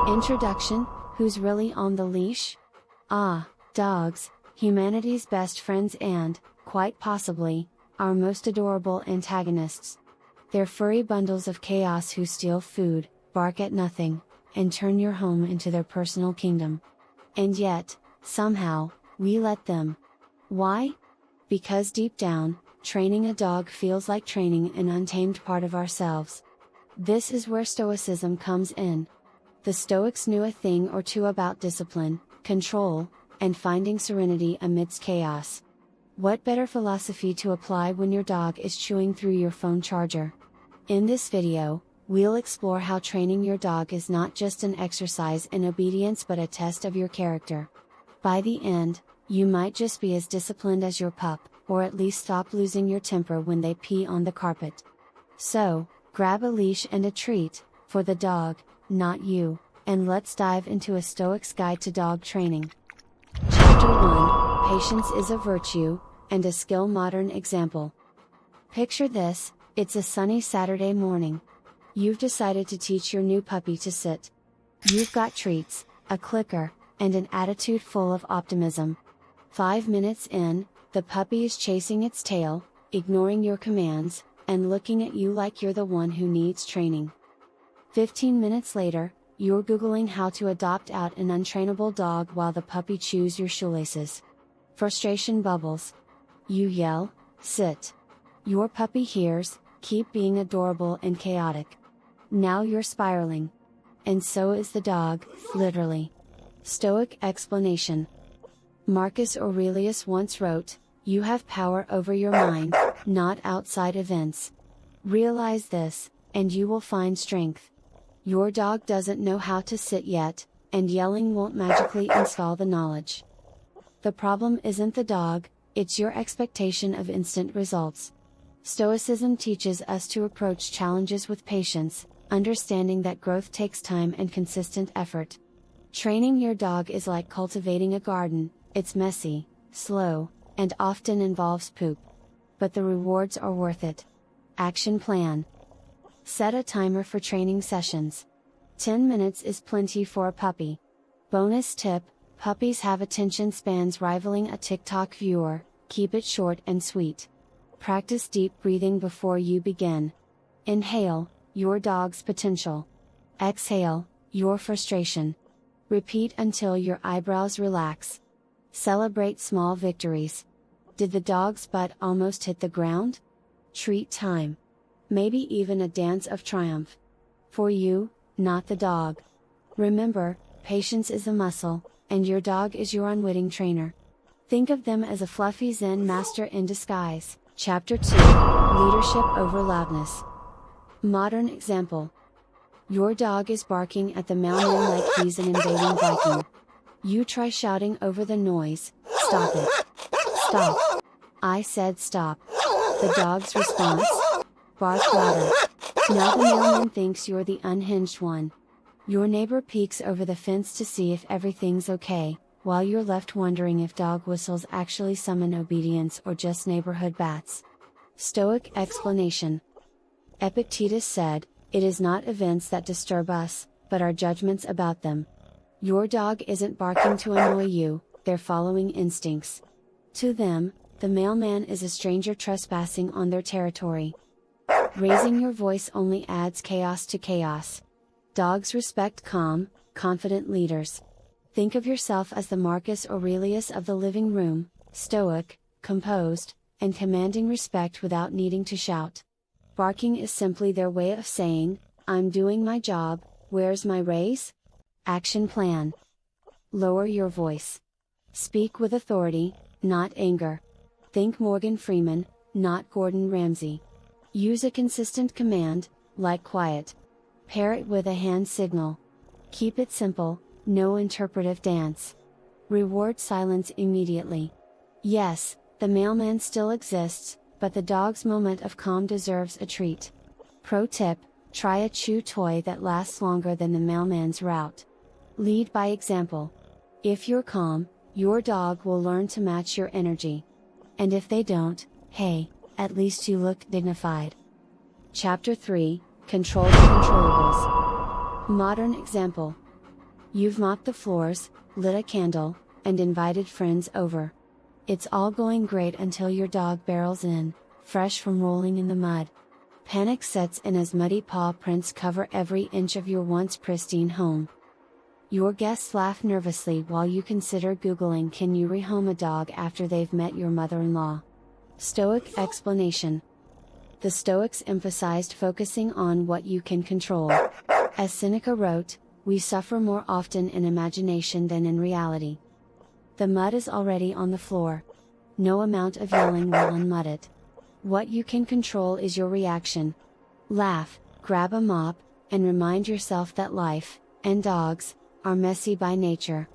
Introduction: who's really on the leash? Ah, dogs, humanity's best friends and, quite possibly, our most adorable antagonists. They're furry bundles of chaos who steal food, bark at nothing, and turn your home into their personal kingdom. And yet, somehow, we let them. Why? Because deep down, training a dog feels like training an untamed part of ourselves. This is where Stoicism comes in. The Stoics knew a thing or two about discipline, control, and finding serenity amidst chaos. What better philosophy to apply when your dog is chewing through your phone charger? In this video, we'll explore how training your dog is not just an exercise in obedience but a test of your character. By the end, you might just be as disciplined as your pup, or at least stop losing your temper when they pee on the carpet. So, grab a leash and a treat, for the dog, not you, and let's dive into a Stoic's guide to dog training. Chapter 1: Patience is a virtue, and a skill. Modern example. Picture this: it's a sunny Saturday morning. You've decided to teach your new puppy to sit. You've got treats, a clicker, and an attitude full of optimism. 5 minutes in, the puppy is chasing its tail, ignoring your commands, and looking at you like you're the one who needs training. 15 minutes later, you're Googling how to adopt out an untrainable dog while the puppy chews your shoelaces. Frustration bubbles. You yell, "Sit!" Your puppy hears, "Keep being adorable and chaotic." Now you're spiraling. And so is the dog, literally. Stoic explanation. Marcus Aurelius once wrote, "You have power over your mind, not outside events. Realize this, and you will find strength." Your dog doesn't know how to sit yet, and yelling won't magically install the knowledge. The problem isn't the dog, it's your expectation of instant results. Stoicism teaches us to approach challenges with patience, understanding that growth takes time and consistent effort. Training your dog is like cultivating a garden. It's messy, slow, and often involves poop. But the rewards are worth it. Action plan. Set a timer for training sessions. 10 minutes is plenty for a puppy. Bonus tip: puppies have attention spans rivaling a TikTok viewer, keep it short and sweet. Practice deep breathing before you begin. Inhale, your dog's potential. Exhale, your frustration. Repeat until your eyebrows relax. Celebrate small victories. Did the dog's butt almost hit the ground? Treat time. Maybe even a dance of triumph. For you, not the dog. Remember, patience is a muscle, and your dog is your unwitting trainer. Think of them as a fluffy Zen master in disguise. Chapter 2: Leadership over loudness. Modern example. Your dog is barking at the mailman like he's an invading Viking. You try shouting over the noise, "Stop it! Stop! I said stop!" The dog's response? Bark louder. Now the mailman thinks you're the unhinged one. Your neighbor peeks over the fence to see if everything's okay, while you're left wondering if dog whistles actually summon obedience or just neighborhood bats. Stoic explanation. Epictetus said, "It is not events that disturb us, but our judgments about them." Your dog isn't barking to annoy you, they're following instincts. To them, the mailman is a stranger trespassing on their territory. Raising your voice only adds chaos to chaos. Dogs respect calm, confident leaders. Think of yourself as the Marcus Aurelius of the living room, stoic, composed, and commanding respect without needing to shout. Barking is simply their way of saying, "I'm doing my job, where's my raise?" Action plan. Lower your voice. Speak with authority, not anger. Think Morgan Freeman, not Gordon Ramsay. Use a consistent command, like quiet. Pair it with a hand signal. Keep it simple, no interpretive dance. Reward silence immediately. Yes, the mailman still exists, but the dog's moment of calm deserves a treat. Pro tip: try a chew toy that lasts longer than the mailman's route. Lead by example. If you're calm, your dog will learn to match your energy. And if they don't, hey, at least you look dignified. Chapter 3: Control the controllables. Modern example. You've mopped the floors, lit a candle, and invited friends over. It's all going great until your dog barrels in, fresh from rolling in the mud. Panic sets in as muddy paw prints cover every inch of your once pristine home. Your guests laugh nervously while you consider Googling can you rehome a dog after they've met your mother-in-law. Stoic explanation. The Stoics emphasized focusing on what you can control. As Seneca wrote, we suffer more often in imagination than in reality. The mud is already on the floor. No amount of yelling will unmud it. What you can control is your reaction. Laugh, grab a mop, and remind yourself that life, and dogs, are messy by nature.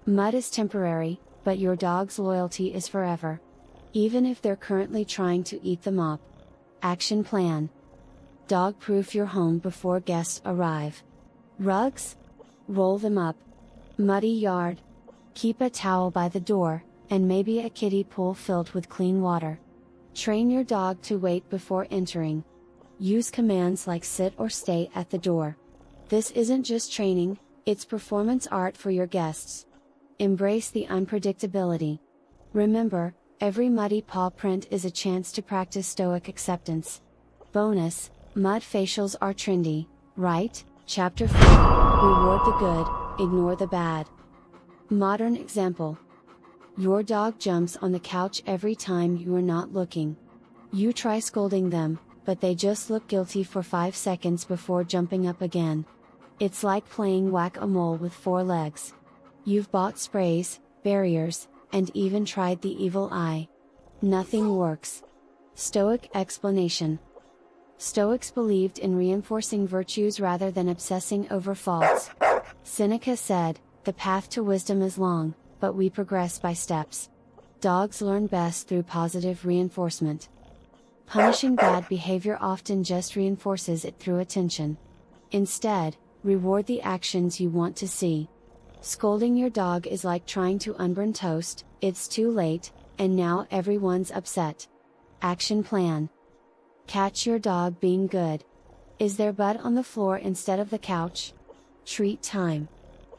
Mud is temporary, but your dog's loyalty is forever. Even if they're currently trying to eat the mop. Action plan. Dog-proof your home before guests arrive. Rugs? Roll them up. Muddy yard? Keep a towel by the door, and maybe a kiddie pool filled with clean water. Train your dog to wait before entering. Use commands like sit or stay at the door. This isn't just training, it's performance art for your guests. Embrace the unpredictability. Remember, every muddy paw print is a chance to practice Stoic acceptance. Bonus, mud facials are trendy, right? Chapter 4, Reward the good, ignore the bad. Modern example. Your dog jumps on the couch every time you are not looking. You try scolding them, but they just look guilty for 5 seconds before jumping up again. It's like playing whack-a-mole with 4 legs. You've bought sprays, barriers, and even tried the evil eye. Nothing works. Stoic explanation. Stoics believed in reinforcing virtues rather than obsessing over faults. Seneca said, "The path to wisdom is long, but we progress by steps." Dogs learn best through positive reinforcement. Punishing bad behavior often just reinforces it through attention. Instead, reward the actions you want to see. Scolding your dog is like trying to unburn toast, it's too late, and now everyone's upset. Action plan. Catch your dog being good. Is their butt on the floor instead of the couch? Treat time.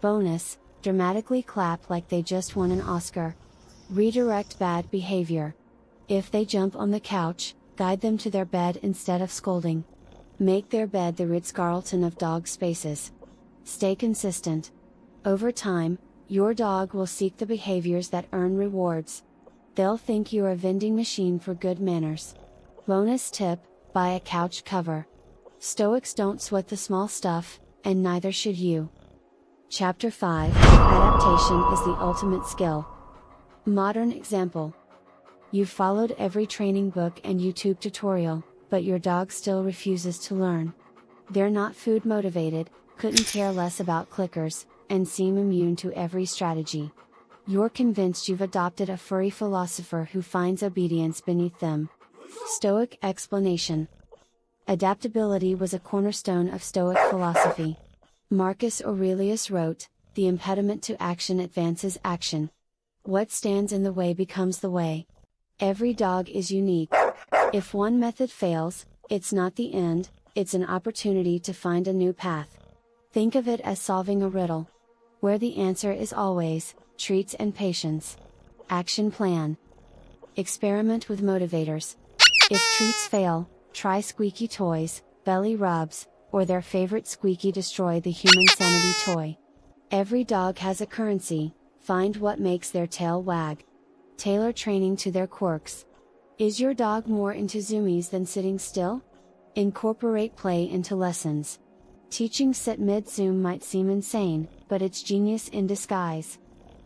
Bonus, dramatically clap like they just won an Oscar. Redirect bad behavior. If they jump on the couch, guide them to their bed instead of scolding. Make their bed the Ritz-Carlton of dog spaces. Stay consistent. Over time, your dog will seek the behaviors that earn rewards. They'll think you're a vending machine for good manners. Bonus tip, buy a couch cover. Stoics don't sweat the small stuff, and neither should you. Chapter 5, Adaptation is the ultimate skill. Modern example. You've followed every training book and YouTube tutorial, but your dog still refuses to learn. They're not food motivated, couldn't care less about clickers, and seem immune to every strategy. You're convinced you've adopted a furry philosopher who finds obedience beneath them. Stoic explanation. Adaptability was a cornerstone of Stoic philosophy. Marcus Aurelius wrote, "The impediment to action advances action. What stands in the way becomes the way." Every dog is unique. If one method fails, it's not the end, it's an opportunity to find a new path. Think of it as solving a riddle, where the answer is always treats and patience. Action plan. Experiment with motivators. If treats fail, try squeaky toys, belly rubs, or their favorite squeaky destroy the human sanity toy. Every dog has a currency, find what makes their tail wag. Tailor training to their quirks. Is your dog more into zoomies than sitting still? Incorporate play into lessons. Teaching sit mid-zoom might seem insane, but it's genius in disguise.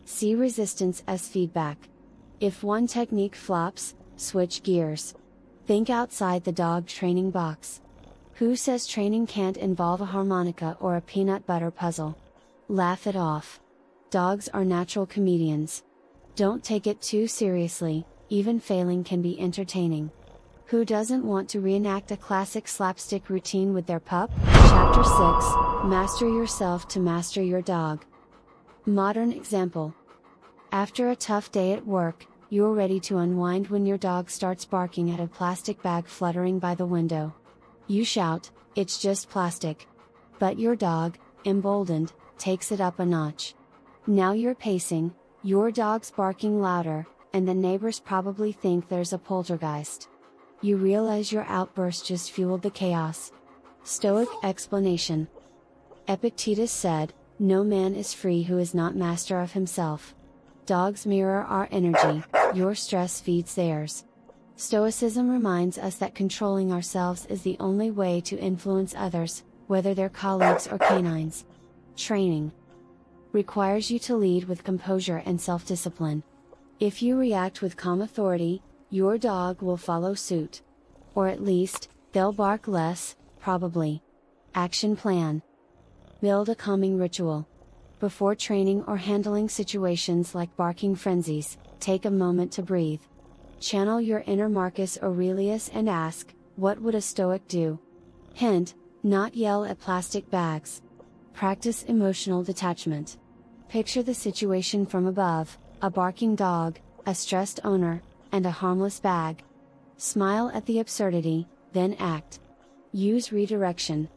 See resistance as feedback. If one technique flops, switch gears. Think outside the dog training box. Who says training can't involve a harmonica or a peanut butter puzzle? Laugh it off. Dogs are natural comedians. Don't take it too seriously, even failing can be entertaining. Who doesn't want to reenact a classic slapstick routine with their pup? Chapter 6, Master Yourself to Master Your Dog. Modern example. After a tough day at work, you're ready to unwind when your dog starts barking at a plastic bag fluttering by the window. You shout, "It's just plastic." But your dog, emboldened, takes it up a notch. Now you're pacing, your dog's barking louder, and the neighbors probably think there's a poltergeist. You realize your outburst just fueled the chaos. Stoic explanation. Epictetus said, "No man is free who is not master of himself." Dogs mirror our energy, your stress feeds theirs. Stoicism reminds us that controlling ourselves is the only way to influence others, whether they're colleagues or canines. Training requires you to lead with composure and self-discipline. If you react with calm authority, your dog will follow suit. Or at least, they'll bark less, probably. Action plan. Build a calming ritual. Before training or handling situations like barking frenzies, take a moment to breathe. Channel your inner Marcus Aurelius and ask, what would a Stoic do? Hint, not yell at plastic bags. Practice emotional detachment. Picture the situation from above, a barking dog, a stressed owner, and a harmless bag. Smile at the absurdity, then act. Use redirection.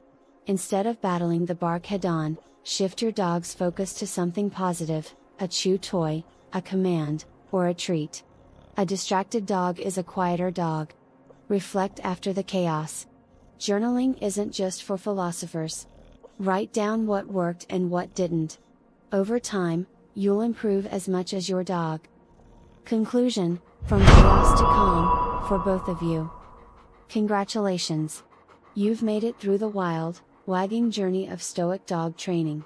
Instead of battling the bark head-on, shift your dog's focus to something positive, a chew toy, a command, or a treat. A distracted dog is a quieter dog. Reflect after the chaos. Journaling isn't just for philosophers. Write down what worked and what didn't. Over time, you'll improve as much as your dog. Conclusion, from chaos to calm, for both of you. Congratulations! You've made it through the wild, wagging journey of Stoic dog training.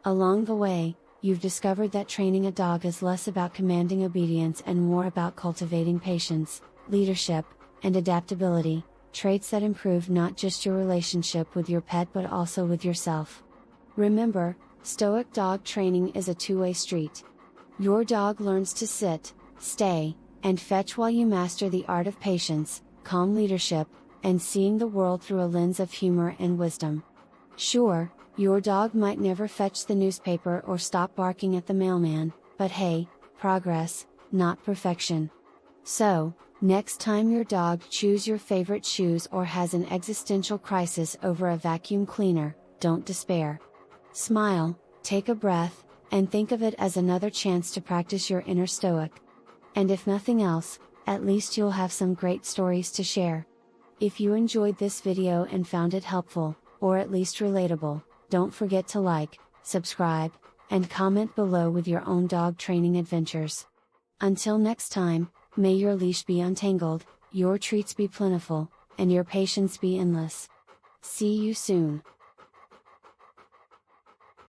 Along the way, you've discovered that training a dog is less about commanding obedience and more about cultivating patience, leadership, and adaptability, traits that improve not just your relationship with your pet but also with yourself. Remember, Stoic dog training is a two-way street. Your dog learns to sit, stay, and fetch while you master the art of patience, calm leadership, and seeing the world through a lens of humor and wisdom. Sure, your dog might never fetch the newspaper or stop barking at the mailman, but hey, progress, not perfection. So, next time your dog chews your favorite shoes or has an existential crisis over a vacuum cleaner, don't despair. Smile, take a breath, and think of it as another chance to practice your inner Stoic. And if nothing else, at least you'll have some great stories to share. If you enjoyed this video and found it helpful, or at least relatable, don't forget to like, subscribe, and comment below with your own dog training adventures. Until next time, may your leash be untangled, your treats be plentiful, and your patience be endless. See you soon.